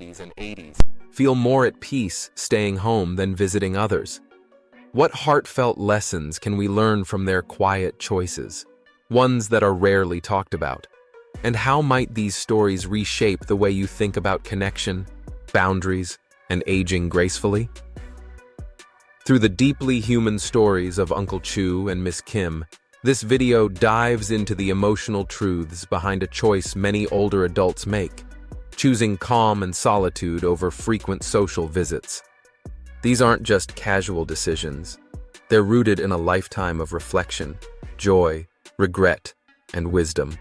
70s and 80s feel more at peace staying home than visiting others? What heartfelt lessons can we learn from their quiet choices, ones that are rarely talked about? And how might these stories reshape the way you think about connection, boundaries, and aging gracefully? Through the deeply human stories of Uncle Chu and Miss Kim, this video dives into the emotional truths behind a choice many older adults make, choosing calm and solitude over frequent social visits. These aren't just casual decisions. They're rooted in a lifetime of reflection, joy, regret, and wisdom.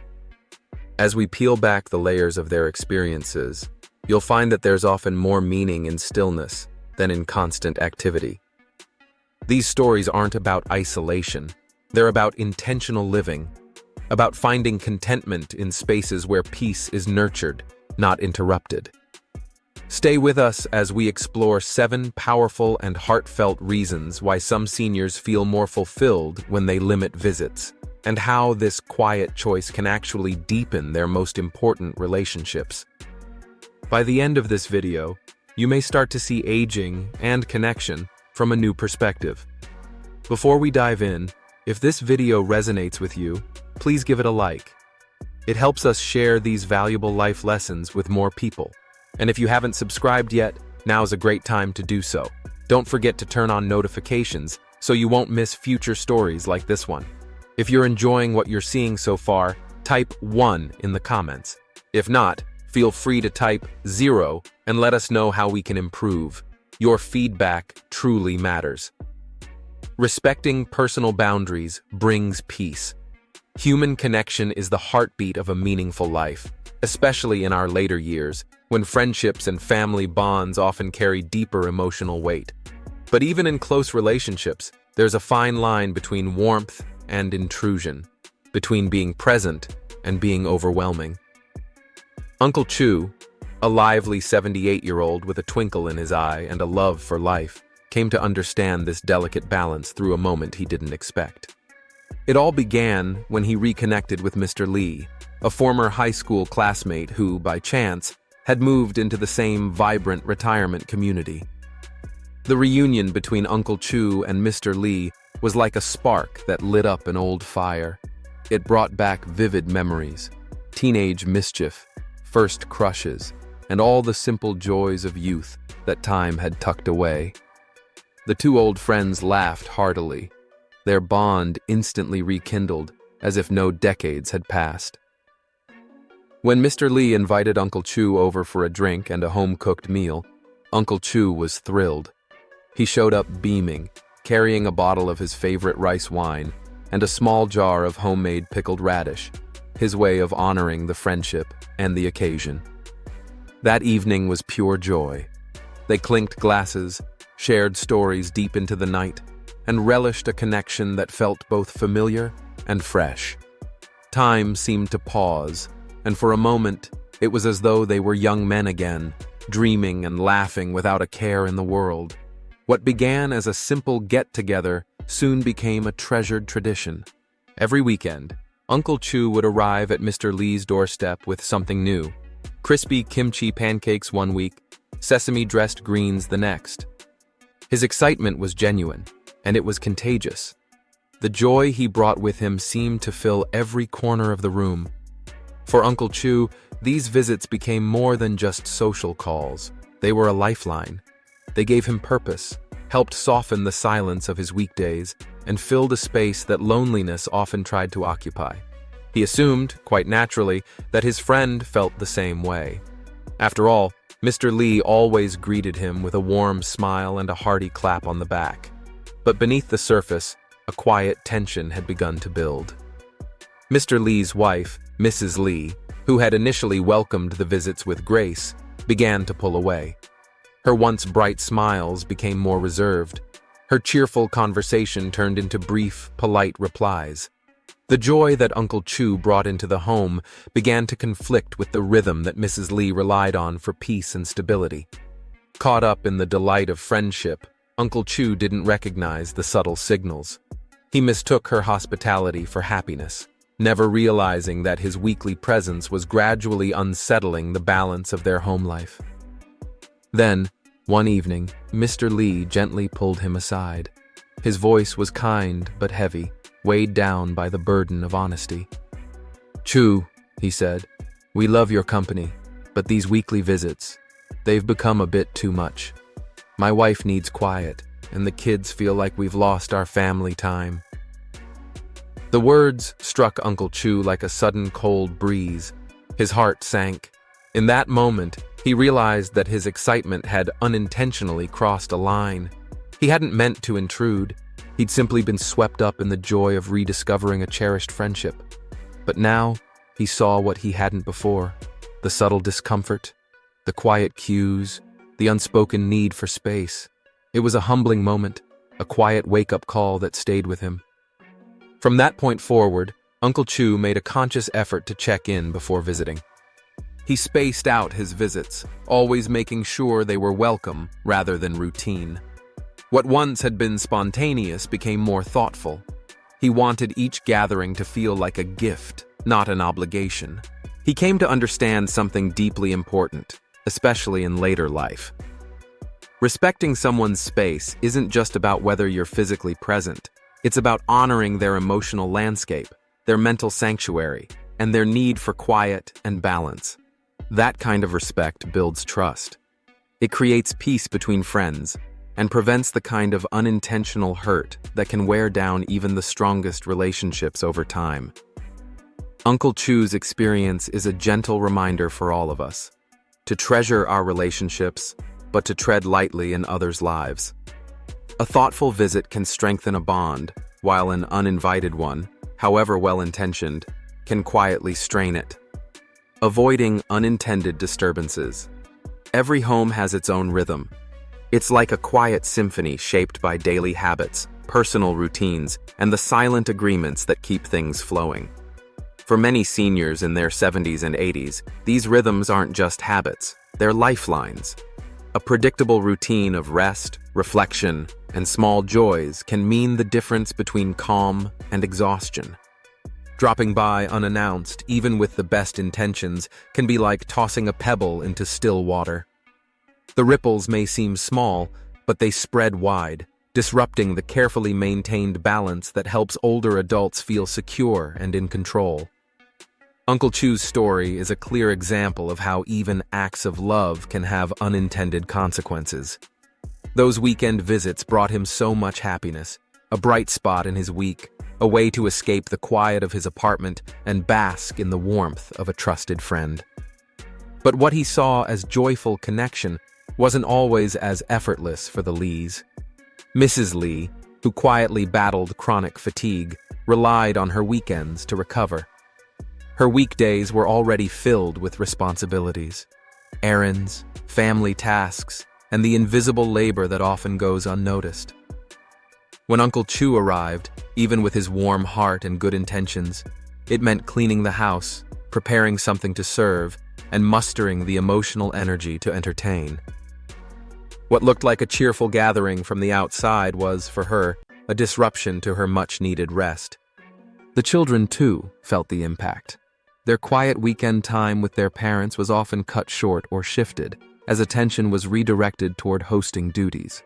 As we peel back the layers of their experiences, you'll find that there's often more meaning in stillness than in constant activity. These stories aren't about isolation. They're about intentional living, about finding contentment in spaces where peace is nurtured, not interrupted. Stay with us as we explore 7 powerful and heartfelt reasons why some seniors feel more fulfilled when they limit visits, and how this quiet choice can actually deepen their most important relationships. By the end of this video, you may start to see aging and connection from a new perspective. Before we dive in, if this video resonates with you, please give it a like. It helps us share these valuable life lessons with more people. And if you haven't subscribed yet, now's a great time to do so. Don't forget to turn on notifications so you won't miss future stories like this one. If you're enjoying what you're seeing so far, type 1 in the comments. If not, feel free to type 0 and let us know how we can improve. Your feedback truly matters. Respecting personal boundaries brings peace. Human connection is the heartbeat of a meaningful life, especially in our later years, when friendships and family bonds often carry deeper emotional weight. But even in close relationships, there's a fine line between warmth and intrusion, between being present and being overwhelming. Uncle Chu, a lively 78-year-old with a twinkle in his eye and a love for life, came to understand this delicate balance through a moment he didn't expect. It all began when he reconnected with Mr. Lee, a former high school classmate who, by chance, had moved into the same vibrant retirement community. The reunion between Uncle Chu and Mr. Lee was like a spark that lit up an old fire. It brought back vivid memories, teenage mischief, first crushes, and all the simple joys of youth that time had tucked away. The two old friends laughed heartily, their bond instantly rekindled as if no decades had passed. When Mr. Lee invited Uncle Chu over for a drink and a home-cooked meal, Uncle Chu was thrilled. He showed up beaming, carrying a bottle of his favorite rice wine and a small jar of homemade pickled radish, his way of honoring the friendship and the occasion. That evening was pure joy. They clinked glasses, shared stories deep into the night, and relished a connection that felt both familiar and fresh. Time seemed to pause, and for a moment, it was as though they were young men again, dreaming and laughing without a care in the world. What began as a simple get-together soon became a treasured tradition. Every weekend, Uncle Chu would arrive at Mr. Lee's doorstep with something new. Crispy kimchi pancakes one week, sesame-dressed greens the next. His excitement was genuine, and it was contagious. The joy he brought with him seemed to fill every corner of the room. For Uncle Chu, these visits became more than just social calls. They were a lifeline. They gave him purpose, helped soften the silence of his weekdays, and filled a space that loneliness often tried to occupy. He assumed, quite naturally, that his friend felt the same way. After all, Mr. Lee always greeted him with a warm smile and a hearty clap on the back. But beneath the surface, a quiet tension had begun to build. Mr. Lee's wife, Mrs. Lee, who had initially welcomed the visits with grace, began to pull away. Her once bright smiles became more reserved. Her cheerful conversation turned into brief, polite replies. The joy that Uncle Chu brought into the home began to conflict with the rhythm that Mrs. Lee relied on for peace and stability. Caught up in the delight of friendship, Uncle Chu didn't recognize the subtle signals. He mistook her hospitality for happiness, never realizing that his weekly presence was gradually unsettling the balance of their home life. Then, one evening, Mr. Lee gently pulled him aside. His voice was kind but heavy, weighed down by the burden of honesty. "Chu," he said, "we love your company, but these weekly visits, they've become a bit too much. My wife needs quiet, and the kids feel like we've lost our family time." The words struck Uncle Chu like a sudden cold breeze. His heart sank. In that moment, he realized that his excitement had unintentionally crossed a line. He hadn't meant to intrude. He'd simply been swept up in the joy of rediscovering a cherished friendship. But now, he saw what he hadn't before: the subtle discomfort, the quiet cues, the unspoken need for space. It was a humbling moment, a quiet wake-up call that stayed with him. From that point forward, Uncle Chu made a conscious effort to check in before visiting. He spaced out his visits, always making sure they were welcome rather than routine. What once had been spontaneous became more thoughtful. He wanted each gathering to feel like a gift, not an obligation. He came to understand something deeply important, especially in later life. Respecting someone's space isn't just about whether you're physically present. It's about honoring their emotional landscape, their mental sanctuary, and their need for quiet and balance. That kind of respect builds trust. It creates peace between friends and prevents the kind of unintentional hurt that can wear down even the strongest relationships over time. Uncle Chu's experience is a gentle reminder for all of us to treasure our relationships, but to tread lightly in others' lives. A thoughtful visit can strengthen a bond, while an uninvited one, however well-intentioned, can quietly strain it. Avoiding unintended disturbances. Every home has its own rhythm. It's like a quiet symphony shaped by daily habits, personal routines, and the silent agreements that keep things flowing. For many seniors in their 70s and 80s, these rhythms aren't just habits, they're lifelines. A predictable routine of rest, reflection, and small joys can mean the difference between calm and exhaustion. Dropping by unannounced, even with the best intentions, can be like tossing a pebble into still water. The ripples may seem small, but they spread wide, disrupting the carefully maintained balance that helps older adults feel secure and in control. Uncle Chu's story is a clear example of how even acts of love can have unintended consequences. Those weekend visits brought him so much happiness, a bright spot in his week, a way to escape the quiet of his apartment and bask in the warmth of a trusted friend. But what he saw as joyful connection wasn't always as effortless for the Lees. Mrs. Lee, who quietly battled chronic fatigue, relied on her weekends to recover. Her weekdays were already filled with responsibilities, errands, family tasks, and the invisible labor that often goes unnoticed. When Uncle Chu arrived, even with his warm heart and good intentions, it meant cleaning the house, preparing something to serve, and mustering the emotional energy to entertain. What looked like a cheerful gathering from the outside was, for her, a disruption to her much-needed rest. The children, too, felt the impact. Their quiet weekend time with their parents was often cut short or shifted, as attention was redirected toward hosting duties.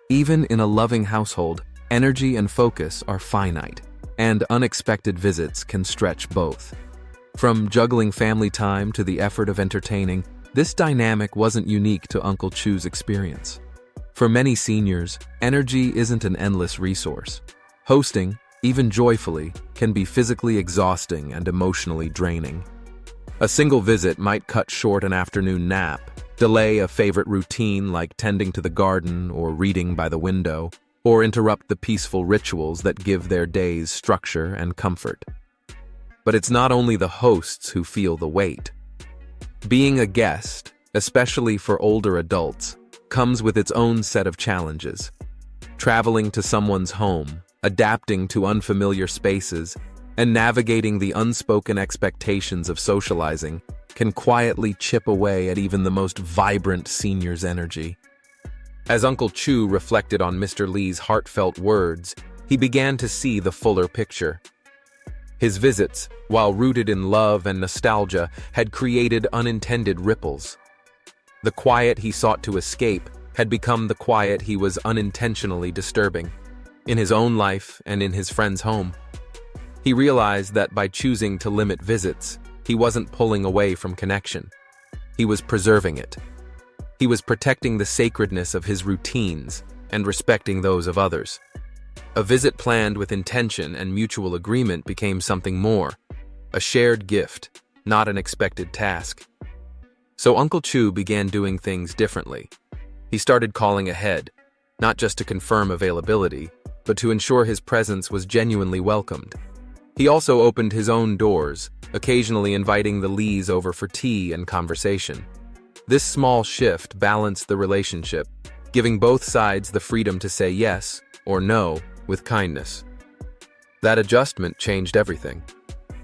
Even in a loving household, energy and focus are finite, and unexpected visits can stretch both. From juggling family time to the effort of entertaining, this dynamic wasn't unique to Uncle Chu's experience. For many seniors, energy isn't an endless resource. Hosting, even joyfully, can be physically exhausting and emotionally draining. A single visit might cut short an afternoon nap, delay a favorite routine like tending to the garden or reading by the window, or interrupt the peaceful rituals that give their days structure and comfort. But it's not only the hosts who feel the weight. Being a guest, especially for older adults, comes with its own set of challenges. Traveling to someone's home, adapting to unfamiliar spaces, and navigating the unspoken expectations of socializing can quietly chip away at even the most vibrant senior's energy. As Uncle Chu reflected on Mr. Lee's heartfelt words, he began to see the fuller picture. His visits, while rooted in love and nostalgia, had created unintended ripples. The quiet he sought to escape had become the quiet he was unintentionally disturbing, in his own life and in his friend's home. He realized that by choosing to limit visits, he wasn't pulling away from connection. He was preserving it. He was protecting the sacredness of his routines and respecting those of others. A visit planned with intention and mutual agreement became something more, a shared gift, not an expected task. So Uncle Chu began doing things differently. He started calling ahead, not just to confirm availability, but to ensure his presence was genuinely welcomed. He also opened his own doors, occasionally inviting the Lees over for tea and conversation. This small shift balanced the relationship, giving both sides the freedom to say yes or no with kindness. That adjustment changed everything.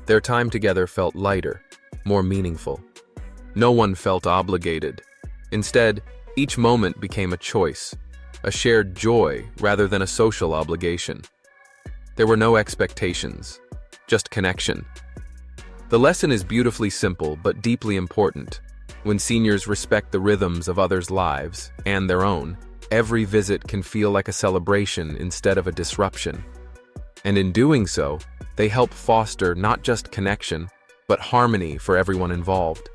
Their time together felt lighter, more meaningful. No one felt obligated. Instead, each moment became a choice, a shared joy rather than a social obligation. There were no expectations, just connection. The lesson is beautifully simple but deeply important. When seniors respect the rhythms of others' lives and their own, every visit can feel like a celebration instead of a disruption. And in doing so, they help foster not just connection, but harmony for everyone involved.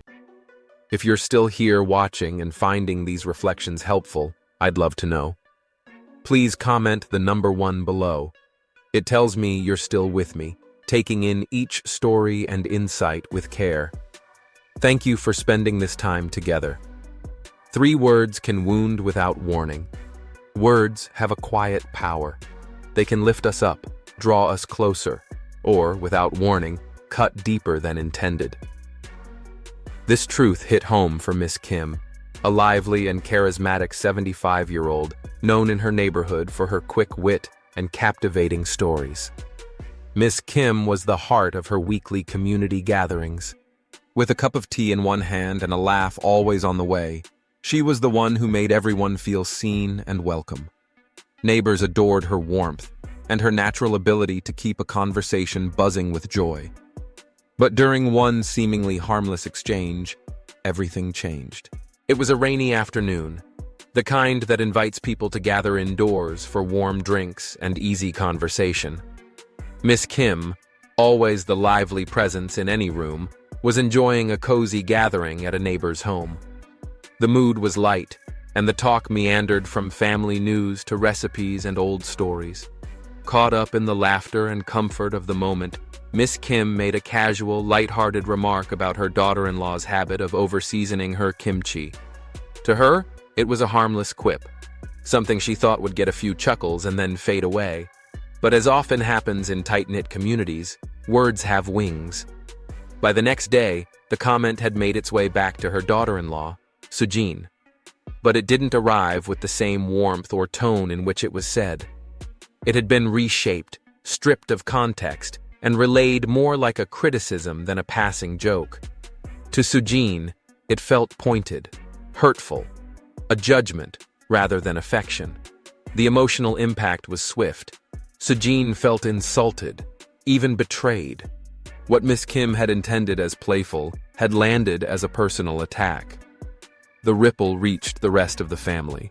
If you're still here watching and finding these reflections helpful, I'd love to know. Please comment the number 1 below. It tells me you're still with me, taking in each story and insight with care. Thank you for spending this time together. 3 words can wound without warning. Words have a quiet power. They can lift us up, draw us closer, or, without warning, cut deeper than intended. This truth hit home for Miss Kim, a lively and charismatic 75-year-old known in her neighborhood for her quick wit and captivating stories. Miss Kim was the heart of her weekly community gatherings. With a cup of tea in one hand and a laugh always on the way, she was the one who made everyone feel seen and welcome. Neighbors adored her warmth and her natural ability to keep a conversation buzzing with joy. But during one seemingly harmless exchange, everything changed. It was a rainy afternoon, the kind that invites people to gather indoors for warm drinks and easy conversation. Miss Kim, always the lively presence in any room, was enjoying a cozy gathering at a neighbor's home. The mood was light, and the talk meandered from family news to recipes and old stories. Caught up in the laughter and comfort of the moment, Miss Kim made a casual, lighthearted remark about her daughter-in-law's habit of over-seasoning her kimchi. To her, it was a harmless quip, something she thought would get a few chuckles and then fade away. But as often happens in tight-knit communities, words have wings. By the next day, the comment had made its way back to her daughter-in-law, Sujin. But it didn't arrive with the same warmth or tone in which it was said. It had been reshaped, stripped of context, and relayed more like a criticism than a passing joke. To Sujin, it felt pointed, hurtful, a judgment rather than affection. The emotional impact was swift. Sujin felt insulted, even betrayed. What Miss Kim had intended as playful had landed as a personal attack. The ripple reached the rest of the family.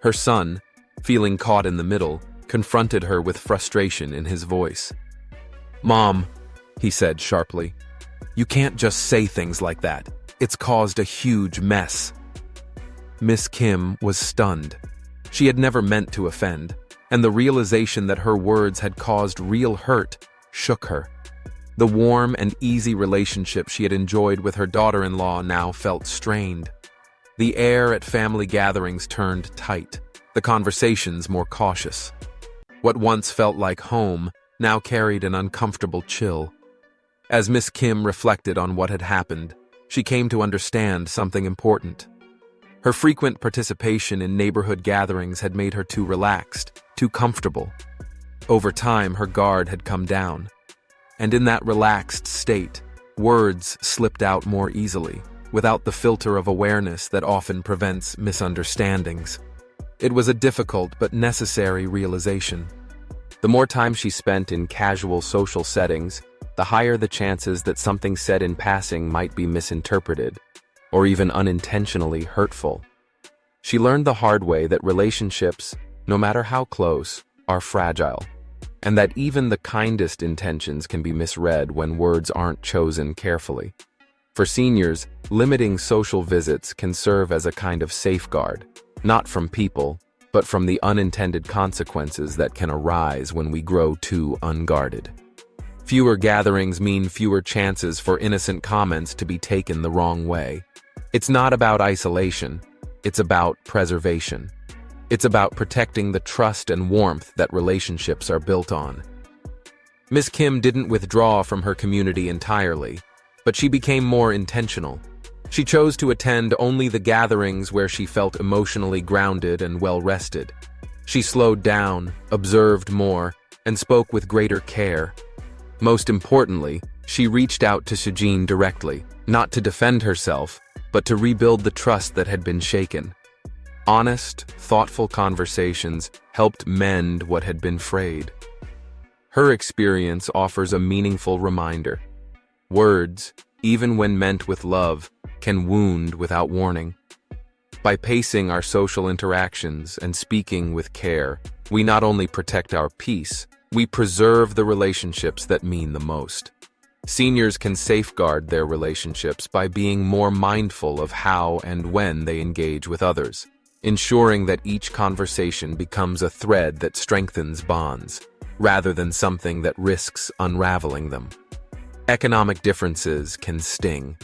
Her son, feeling caught in the middle, confronted her with frustration in his voice. "Mom," he said sharply, "you can't just say things like that. It's caused a huge mess." Miss Kim was stunned. She had never meant to offend, and the realization that her words had caused real hurt shook her. The warm and easy relationship she had enjoyed with her daughter-in-law now felt strained. The air at family gatherings turned tight, the conversations more cautious. What once felt like home now carried an uncomfortable chill. As Miss Kim reflected on what had happened, she came to understand something important. Her frequent participation in neighborhood gatherings had made her too relaxed, too comfortable. Over time, her guard had come down. And in that relaxed state, words slipped out more easily, without the filter of awareness that often prevents misunderstandings. It was a difficult but necessary realization. The more time she spent in casual social settings, the higher the chances that something said in passing might be misinterpreted. or even unintentionally hurtful. She learned the hard way that relationships, no matter how close, are fragile, and that even the kindest intentions can be misread when words aren't chosen carefully. For seniors, limiting social visits can serve as a kind of safeguard, not from people, but from the unintended consequences that can arise when we grow too unguarded. Fewer gatherings mean fewer chances for innocent comments to be taken the wrong way. It's not about isolation, it's about preservation. It's about protecting the trust and warmth that relationships are built on. Miss Kim didn't withdraw from her community entirely, but she became more intentional. She chose to attend only the gatherings where she felt emotionally grounded and well-rested. She slowed down, observed more, and spoke with greater care. Most importantly, she reached out to Shijin directly, not to defend herself, but to rebuild the trust that had been shaken. Honest, thoughtful conversations helped mend what had been frayed. Her experience offers a meaningful reminder. Words, even when meant with love, can wound without warning. By pacing our social interactions and speaking with care, we not only protect our peace, we preserve the relationships that mean the most. Seniors can safeguard their relationships by being more mindful of how and when they engage with others, ensuring that each conversation becomes a thread that strengthens bonds, rather than something that risks unraveling them. Economic differences can sting.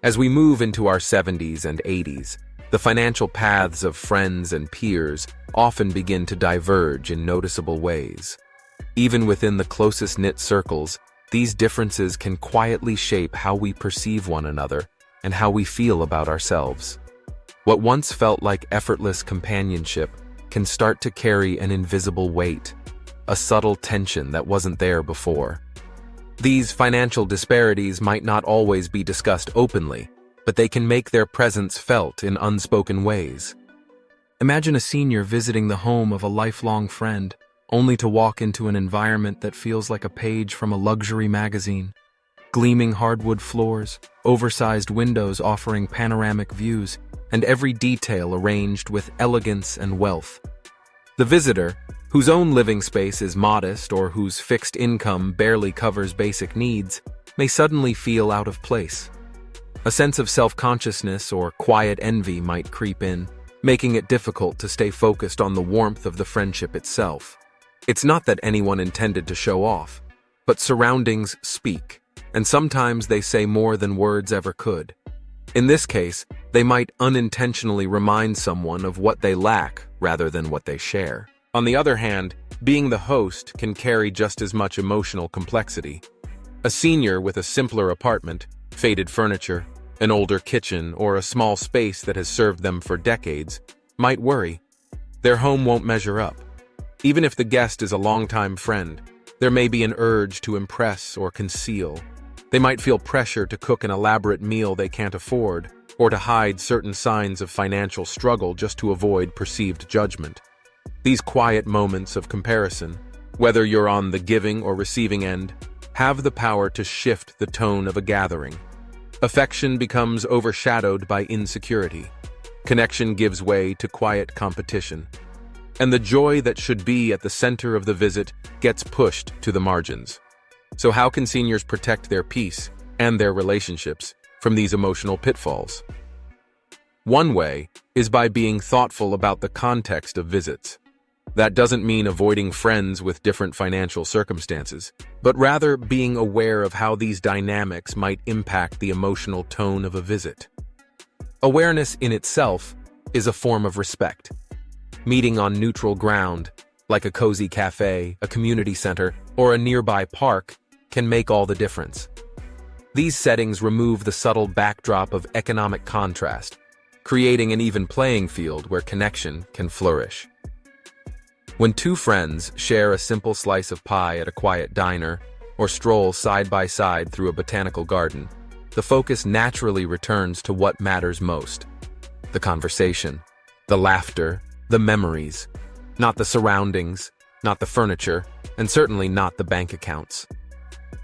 As we move into our 70s and 80s, the financial paths of friends and peers often begin to diverge in noticeable ways. Even within the closest knit circles, these differences can quietly shape how we perceive one another and how we feel about ourselves. What once felt like effortless companionship can start to carry an invisible weight, a subtle tension that wasn't there before. These financial disparities might not always be discussed openly, but they can make their presence felt in unspoken ways. Imagine a senior visiting the home of a lifelong friend, only to walk into an environment that feels like a page from a luxury magazine. Gleaming hardwood floors, oversized windows offering panoramic views, and every detail arranged with elegance and wealth. The visitor, whose own living space is modest or whose fixed income barely covers basic needs, may suddenly feel out of place. A sense of self-consciousness or quiet envy might creep in, making it difficult to stay focused on the warmth of the friendship itself. It's not that anyone intended to show off, but surroundings speak, and sometimes they say more than words ever could. In this case, they might unintentionally remind someone of what they lack rather than what they share. On the other hand, being the host can carry just as much emotional complexity. A senior with a simpler apartment, faded furniture, an older kitchen, or a small space that has served them for decades might worry. Their home won't measure up. Even if the guest is a longtime friend, there may be an urge to impress or conceal. They might feel pressure to cook an elaborate meal they can't afford, or to hide certain signs of financial struggle just to avoid perceived judgment. These quiet moments of comparison, whether you're on the giving or receiving end, have the power to shift the tone of a gathering. Affection becomes overshadowed by insecurity. Connection gives way to quiet competition. And the joy that should be at the center of the visit gets pushed to the margins. So how can seniors protect their peace and their relationships from these emotional pitfalls? One way is by being thoughtful about the context of visits. That doesn't mean avoiding friends with different financial circumstances, but rather being aware of how these dynamics might impact the emotional tone of a visit. Awareness in itself is a form of respect. Meeting on neutral ground, like a cozy cafe, a community center, or a nearby park, can make all the difference. These settings remove the subtle backdrop of economic contrast, creating an even playing field where connection can flourish. When two friends share a simple slice of pie at a quiet diner, or stroll side by side through a botanical garden, the focus naturally returns to what matters most: the conversation, the laughter, the memories, not the surroundings, not the furniture, and certainly not the bank accounts.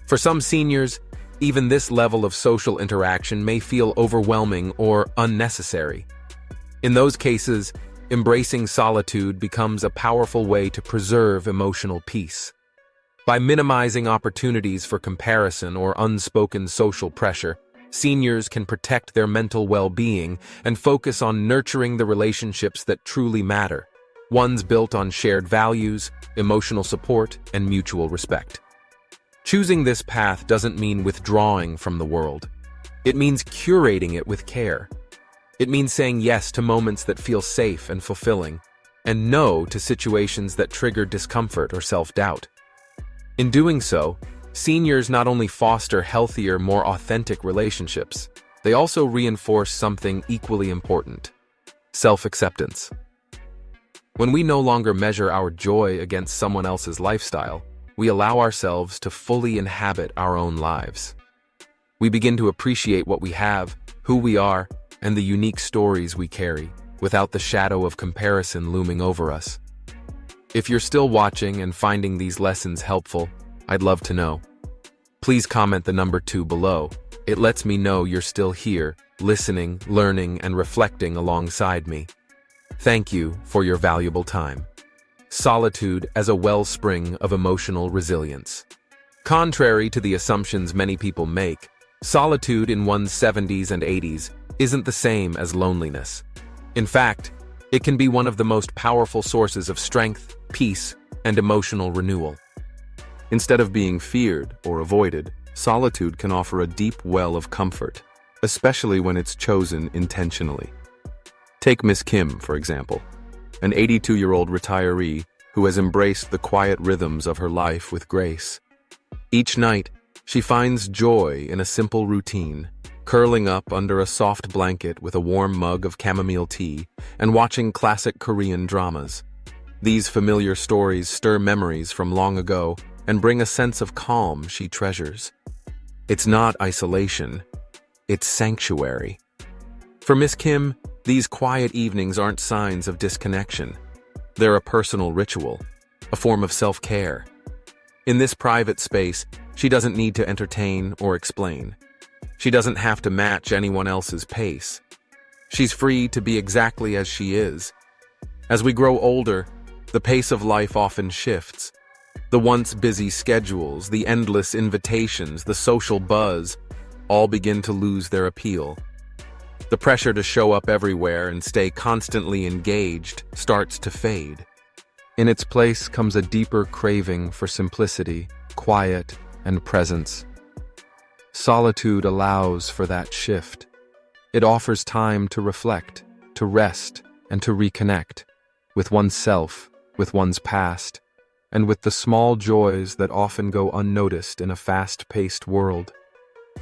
For some seniors, Even this level of social interaction may feel overwhelming or unnecessary. In those cases, embracing solitude becomes a powerful way to preserve emotional peace. By minimizing opportunities for comparison or unspoken social pressure, seniors can protect their mental well-being and focus on nurturing the relationships that truly matter, ones built on shared values, emotional support, and mutual respect. Choosing this path doesn't mean withdrawing from the world. It means curating it with care. It means saying yes to moments that feel safe and fulfilling, and no to situations that trigger discomfort or self-doubt. In doing so, seniors not only foster healthier, more authentic relationships, they also reinforce something equally important: self-acceptance. When we no longer measure our joy against someone else's lifestyle, we allow ourselves to fully inhabit our own lives. We begin to appreciate what we have, who we are, and the unique stories we carry, without the shadow of comparison looming over us. If you're still watching and finding these lessons helpful, I'd love to know. Please comment the number 2 below. It lets me know you're still here, listening, learning, and reflecting alongside me. Thank you for your valuable time. Solitude as a wellspring of emotional resilience. Contrary to the assumptions many people make, solitude in one's 70s and 80s isn't the same as loneliness. In fact, it can be one of the most powerful sources of strength, peace, and emotional renewal. Instead of being feared or avoided, solitude can offer a deep well of comfort, especially when it's chosen intentionally. Take Miss Kim, for example, an 82-year-old retiree who has embraced the quiet rhythms of her life with grace. Each night, she finds joy in a simple routine, curling up under a soft blanket with a warm mug of chamomile tea and watching classic Korean dramas. These familiar stories stir memories from long ago and bring a sense of calm she treasures. It's not isolation, it's sanctuary. For Miss Kim, these quiet evenings aren't signs of disconnection. They're a personal ritual, a form of self-care. In this private space, she doesn't need to entertain or explain. She doesn't have to match anyone else's pace. She's free to be exactly as she is. As we grow older, the pace of life often shifts. The once busy schedules, the endless invitations, the social buzz, all begin to lose their appeal. The pressure to show up everywhere and stay constantly engaged starts to fade. In its place comes a deeper craving for simplicity, quiet, and presence. Solitude allows for that shift. It offers time to reflect, to rest, and to reconnect with oneself, with one's past, and with the small joys that often go unnoticed in a fast-paced world.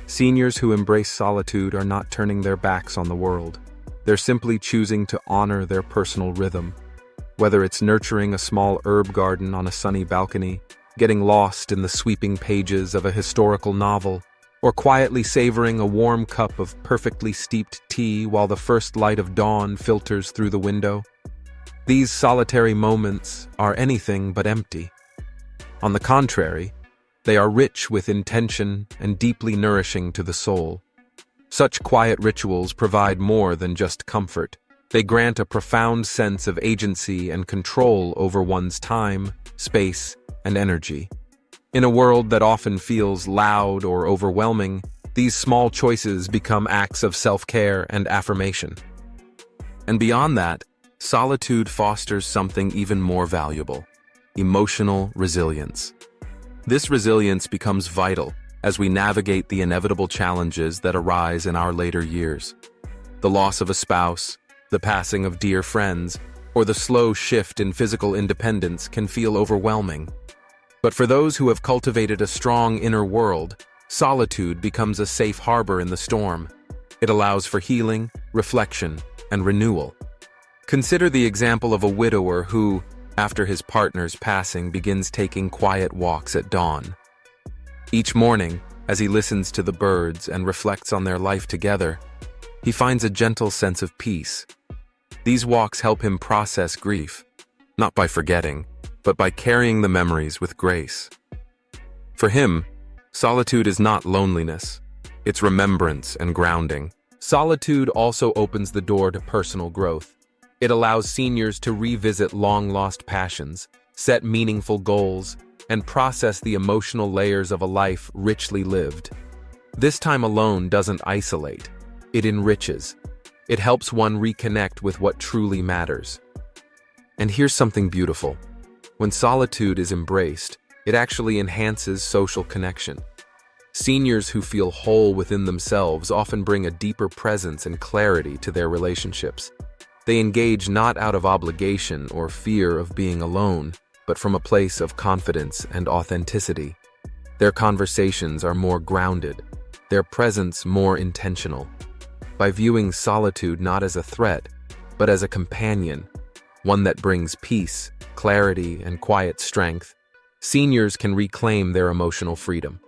Seniors who embrace solitude are not turning their backs on the world. They're simply choosing to honor their personal rhythm. Whether it's nurturing a small herb garden on a sunny balcony, getting lost in the sweeping pages of a historical novel, or quietly savoring a warm cup of perfectly steeped tea while the first light of dawn filters through the window, these solitary moments are anything but empty. On the contrary, they are rich with intention and deeply nourishing to the soul. Such quiet rituals provide more than just comfort. They grant a profound sense of agency and control over one's time, space, and energy. In a world that often feels loud or overwhelming, these small choices become acts of self-care and affirmation. And beyond that, solitude fosters something even more valuable: emotional resilience. This resilience becomes vital as we navigate the inevitable challenges that arise in our later years. The loss of a spouse, the passing of dear friends, or the slow shift in physical independence can feel overwhelming. But for those who have cultivated a strong inner world, solitude becomes a safe harbor in the storm. It allows for healing, reflection, and renewal. Consider the example of a widower who, after his partner's passing, begins taking quiet walks at dawn. Each morning, as he listens to the birds and reflects on their life together, he finds a gentle sense of peace. These walks help him process grief, not by forgetting, but by carrying the memories with grace. For him, Solitude is not loneliness. It's remembrance and grounding. Solitude also opens the door to personal growth. It allows seniors to revisit long-lost passions, set meaningful goals, and process the emotional layers of a life richly lived. This time alone doesn't isolate. It enriches. It helps one reconnect with what truly matters. And here's something beautiful. When solitude is embraced, it actually enhances social connection. Seniors who feel whole within themselves often bring a deeper presence and clarity to their relationships. They engage not out of obligation or fear of being alone, but from a place of confidence and authenticity. Their conversations are more grounded, their presence more intentional. By viewing solitude not as a threat, but as a companion, one that brings peace, clarity, and quiet strength, seniors can reclaim their emotional freedom.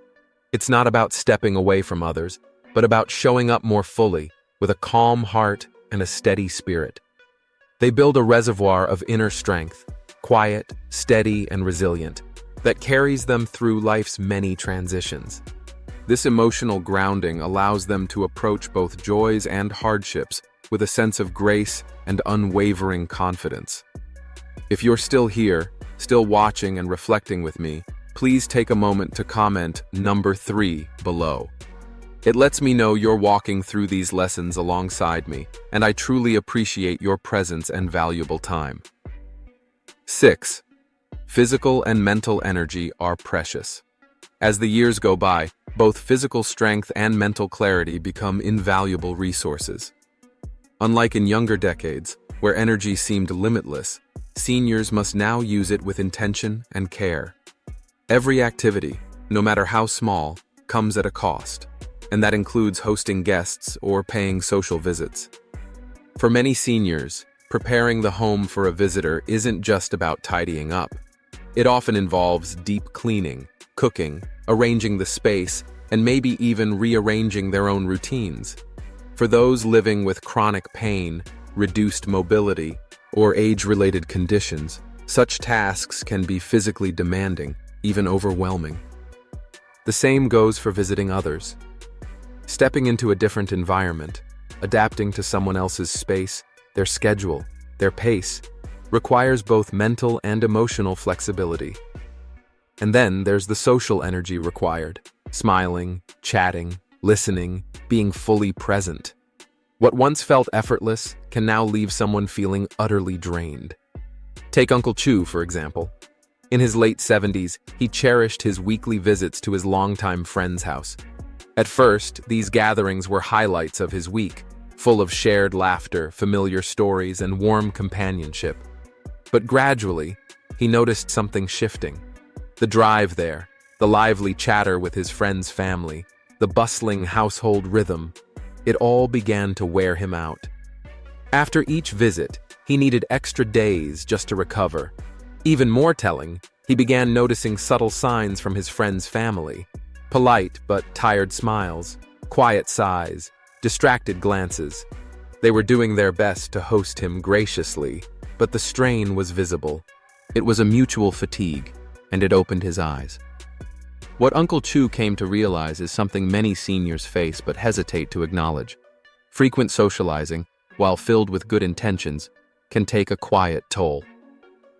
It's not about stepping away from others, but about showing up more fully, with a calm heart and a steady spirit. They build a reservoir of inner strength, quiet, steady, and resilient, that carries them through life's many transitions. This emotional grounding allows them to approach both joys and hardships with a sense of grace and unwavering confidence. If you're still here, still watching and reflecting with me, please take a moment to comment number 3 below. It lets me know you're walking through these lessons alongside me, and I truly appreciate your presence and valuable time. 6. Physical and mental energy are precious. As the years go by, both physical strength and mental clarity become invaluable resources. Unlike in younger decades, where energy seemed limitless, seniors must now use it with intention and care. Every activity, no matter how small, comes at a cost, and that includes hosting guests or paying social visits. For many seniors, preparing the home for a visitor isn't just about tidying up. It often involves deep cleaning, cooking, arranging the space, and maybe even rearranging their own routines. For those living with chronic pain, reduced mobility, or age-related conditions, such tasks can be physically demanding, even overwhelming. The same goes for visiting others. Stepping into a different environment, adapting to someone else's space, their schedule, their pace, requires both mental and emotional flexibility. And then there's the social energy required, smiling, chatting, listening, being fully present. What once felt effortless can now leave someone feeling utterly drained. Take Uncle Chu, for example. In his late 70s, he cherished his weekly visits to his longtime friend's house. At first, these gatherings were highlights of his week, full of shared laughter, familiar stories, and warm companionship. But gradually, he noticed something shifting. The drive there, the lively chatter with his friend's family, the bustling household rhythm, it all began to wear him out. After each visit, he needed extra days just to recover. Even more telling, he began noticing subtle signs from his friend's family. Polite but tired smiles, quiet sighs, distracted glances. They were doing their best to host him graciously, but the strain was visible. It was a mutual fatigue, and it opened his eyes. What Uncle Chu came to realize is something many seniors face but hesitate to acknowledge. Frequent socializing, while filled with good intentions, can take a quiet toll.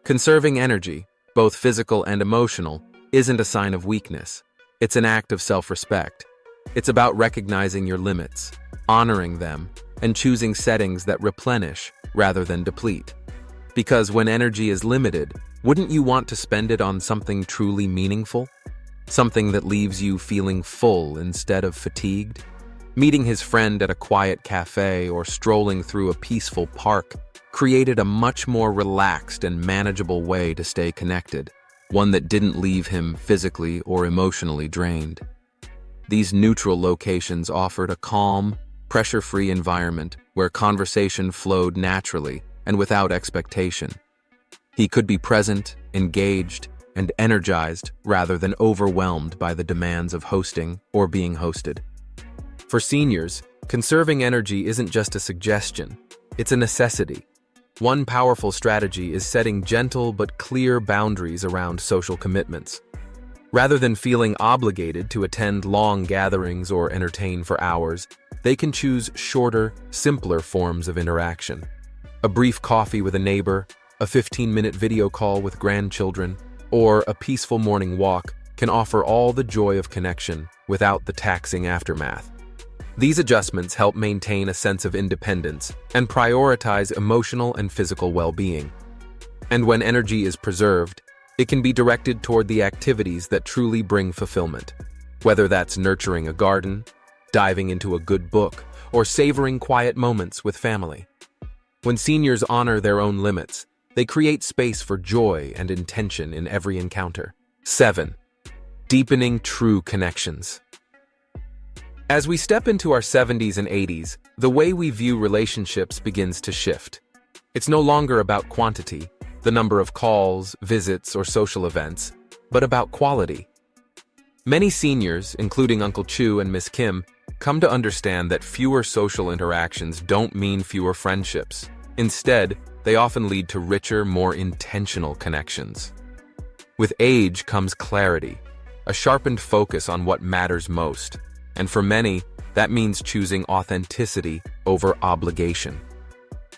Conserving energy, both physical and emotional, isn't a sign of weakness. It's an act of self-respect. It's about recognizing your limits, honoring them, and choosing settings that replenish rather than deplete. Because when energy is limited, wouldn't you want to spend it on something truly meaningful? Something that leaves you feeling full instead of fatigued? Meeting his friend at a quiet cafe or strolling through a peaceful park created a much more relaxed and manageable way to stay connected, one that didn't leave him physically or emotionally drained. These neutral locations offered a calm, pressure-free environment where conversation flowed naturally and without expectation. He could be present, engaged, and energized rather than overwhelmed by the demands of hosting or being hosted. For seniors, conserving energy isn't just a suggestion, it's a necessity. One powerful strategy is setting gentle but clear boundaries around social commitments. Rather than feeling obligated to attend long gatherings or entertain for hours, they can choose shorter, simpler forms of interaction. A brief coffee with a neighbor, a 15-minute video call with grandchildren, or a peaceful morning walk can offer all the joy of connection without the taxing aftermath. These adjustments help maintain a sense of independence and prioritize emotional and physical well-being. And when energy is preserved, it can be directed toward the activities that truly bring fulfillment, whether that's nurturing a garden, diving into a good book, or savoring quiet moments with family. When seniors honor their own limits, they create space for joy and intention in every encounter. 7. Deepening true connections. As we step into our 70s and 80s, the way we view relationships begins to shift. It's no longer about quantity, the number of calls, visits, or social events, but about quality. Many seniors, including Uncle Chu and Miss Kim, come to understand that fewer social interactions don't mean fewer friendships. Instead, they often lead to richer, more intentional connections. With age comes clarity, a sharpened focus on what matters most, and for many, that means choosing authenticity over obligation.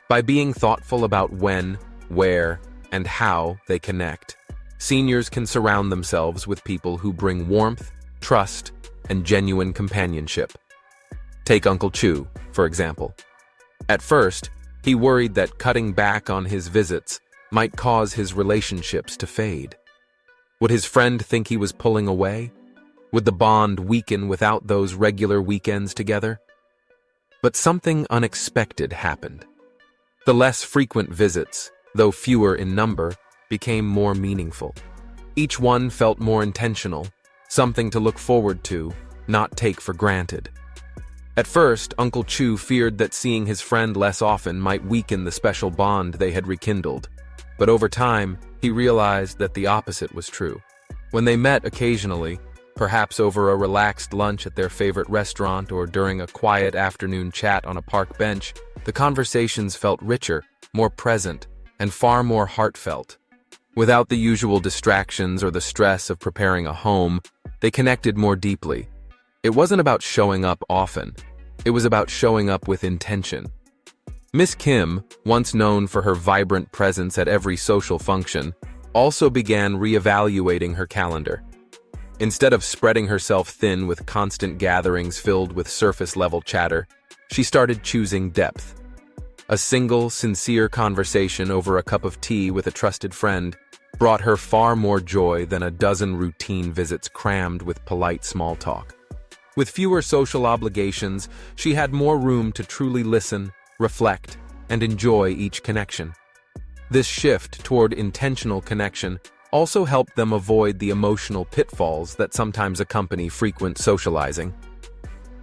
By being thoughtful about when, where, and how they connect, seniors can surround themselves with people who bring warmth, trust, and genuine companionship. Take Uncle Chu, for example. At first, he worried that cutting back on his visits might cause his relationships to fade. Would his friend think he was pulling away? Would the bond weaken without those regular weekends together? But something unexpected happened. The less frequent visits, though fewer in number, became more meaningful. Each one felt more intentional, something to look forward to, not take for granted. At first, Uncle Chu feared that seeing his friend less often might weaken the special bond they had rekindled. But over time, he realized that the opposite was true. When they met occasionally, perhaps over a relaxed lunch at their favorite restaurant or during a quiet afternoon chat on a park bench, the conversations felt richer, more present, and far more heartfelt. Without the usual distractions or the stress of preparing a home, they connected more deeply. It wasn't about showing up often. It was about showing up with intention. Miss Kim, once known for her vibrant presence at every social function, also began reevaluating her calendar. Instead of spreading herself thin with constant gatherings filled with surface-level chatter, she started choosing depth. A single, sincere conversation over a cup of tea with a trusted friend brought her far more joy than a dozen routine visits crammed with polite small talk. With fewer social obligations, she had more room to truly listen, reflect, and enjoy each connection. This shift toward intentional connection also helped them avoid the emotional pitfalls that sometimes accompany frequent socializing.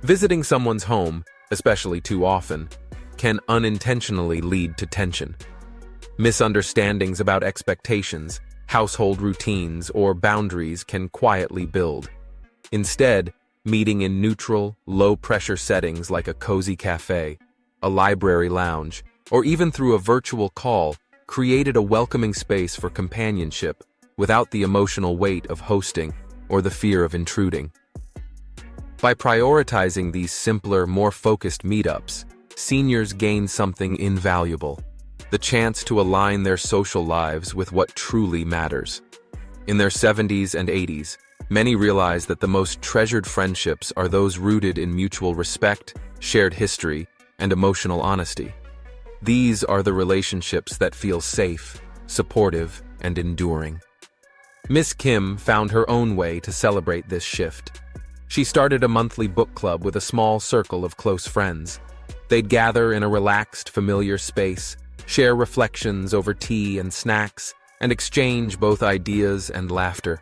Visiting someone's home, especially too often, can unintentionally lead to tension. Misunderstandings about expectations, household routines, or boundaries can quietly build. Instead, meeting in neutral, low-pressure settings like a cozy cafe, a library lounge, or even through a virtual call created a welcoming space for companionship without the emotional weight of hosting or the fear of intruding. By prioritizing these simpler, more focused meetups, seniors gain something invaluable: the chance to align their social lives with what truly matters. In their 70s and 80s, many realize that the most treasured friendships are those rooted in mutual respect, shared history, and emotional honesty. These are the relationships that feel safe, supportive, and enduring. Miss Kim found her own way to celebrate this shift. She started a monthly book club with a small circle of close friends. They'd gather in a relaxed, familiar space, share reflections over tea and snacks, and exchange both ideas and laughter.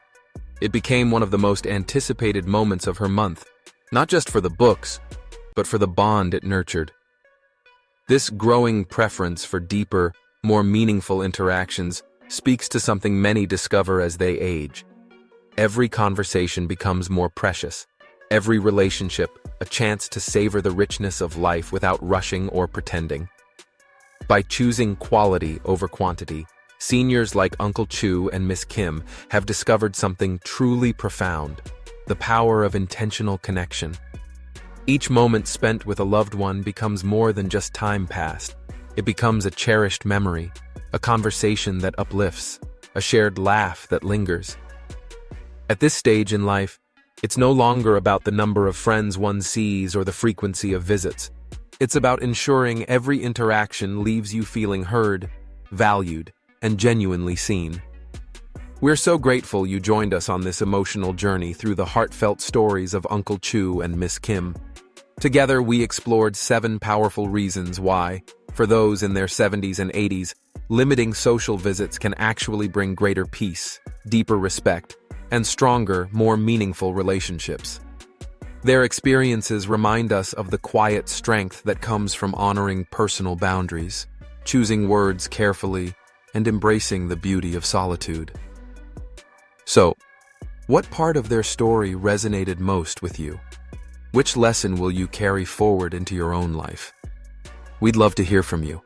It became one of the most anticipated moments of her month, not just for the books, but for the bond it nurtured. This growing preference for deeper, more meaningful interactions speaks to something many discover as they age. Every conversation becomes more precious, every relationship a chance to savor the richness of life without rushing or pretending. By choosing quality over quantity, seniors like Uncle Chu and Miss Kim have discovered something truly profound: the power of intentional connection. Each moment spent with a loved one becomes more than just time passed. It becomes a cherished memory, a conversation that uplifts, a shared laugh that lingers. At this stage in life, it's no longer about the number of friends one sees or the frequency of visits. It's about ensuring every interaction leaves you feeling heard, valued, and genuinely seen. We're so grateful you joined us on this emotional journey through the heartfelt stories of Uncle Chu and Miss Kim. Together, we explored 7 powerful reasons why, for those in their 70s and 80s, limiting social visits can actually bring greater peace, deeper respect, and stronger, more meaningful relationships. Their experiences remind us of the quiet strength that comes from honoring personal boundaries, choosing words carefully, and embracing the beauty of solitude. So, what part of their story resonated most with you? Which lesson will you carry forward into your own life? We'd love to hear from you.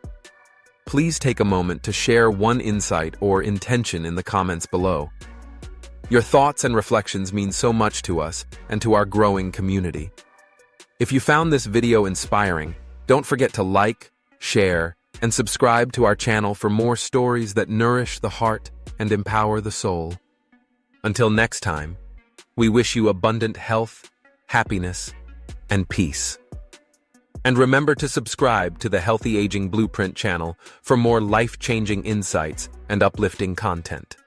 Please take a moment to share one insight or intention in the comments below. Your thoughts and reflections mean so much to us and to our growing community. If you found this video inspiring, don't forget to like, share, and subscribe to our channel for more stories that nourish the heart and empower the soul. Until next time, we wish you abundant health, happiness, and peace. And remember to subscribe to the Healthy Aging Blueprint channel for more life-changing insights and uplifting content.